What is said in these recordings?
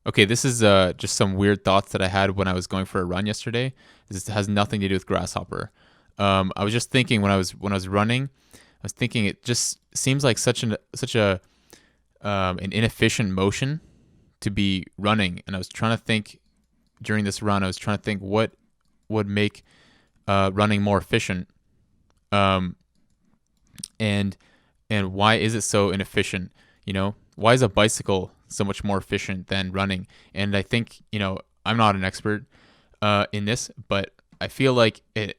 Okay, this is just some weird thoughts that I had when I was going for a run yesterday. This has nothing to do with Grasshopper. I was just thinking when I was running, I was thinking it just seems like such a an inefficient motion to be running, and I was trying to think during this run. I was trying to think what would make running more efficient, um, and why is it so inefficient? Why is a bicycle so much more efficient than running? And I think I'm not an expert in this, but I feel like I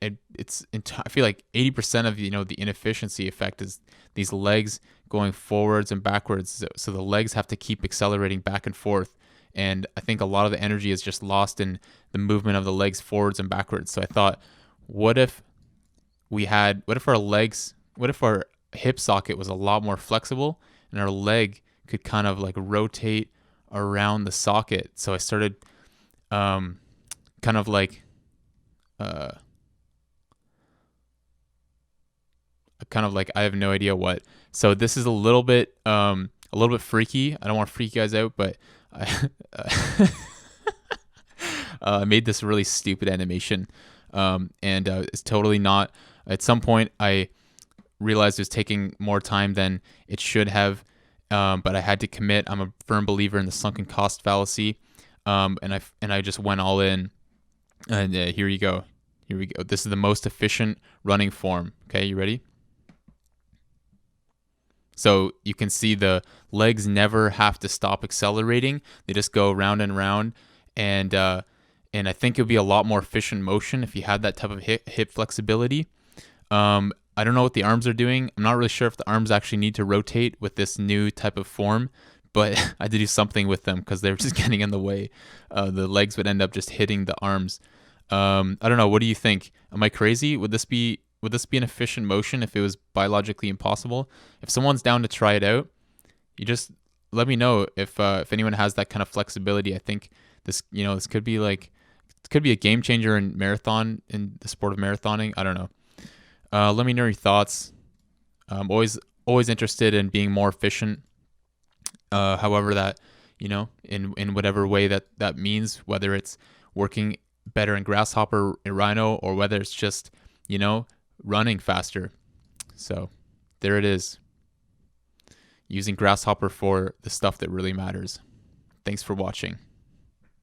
feel like 80% of the inefficiency effect is these legs going forwards and backwards. So the legs have to keep accelerating back and forth, and I think a lot of the energy is just lost in the movement of the legs forwards and backwards. So I thought, what if our hip socket was a lot more flexible and our leg could kind of like rotate around the socket. So I started kind of like uh I have no idea what. So this is a little bit freaky. I don't want to freak you guys out, but I I made this really stupid animation, and it's totally not. At some point, I realized it was taking more time than it should have, but I had to commit. I'm a firm believer in the sunken cost fallacy, and I just went all in. And here you go. Here we go. This is the most efficient running form. Okay, you ready? So you can see the legs never have to stop accelerating. They just go round and round, and I think it would be a lot more efficient motion if you had that type of hip flexibility. I don't know what the arms are doing. I'm not really sure if the arms actually need to rotate with this new type of form, but I had to do something with them because they were just getting in the way. The legs would end up just hitting the arms. I don't know. What do you think? Am I crazy? Would this be an efficient motion if it was biologically impossible? If someone's down to try it out, you just let me know if anyone has that kind of flexibility. I think this could be a game changer in the sport of marathoning. I don't know. Let me know your thoughts. I'm always interested in being more efficient. However that in whatever way that means, whether it's working better in Grasshopper in Rhino, or whether it's just running faster. So there it is. Using Grasshopper for the stuff that really matters. Thanks for watching.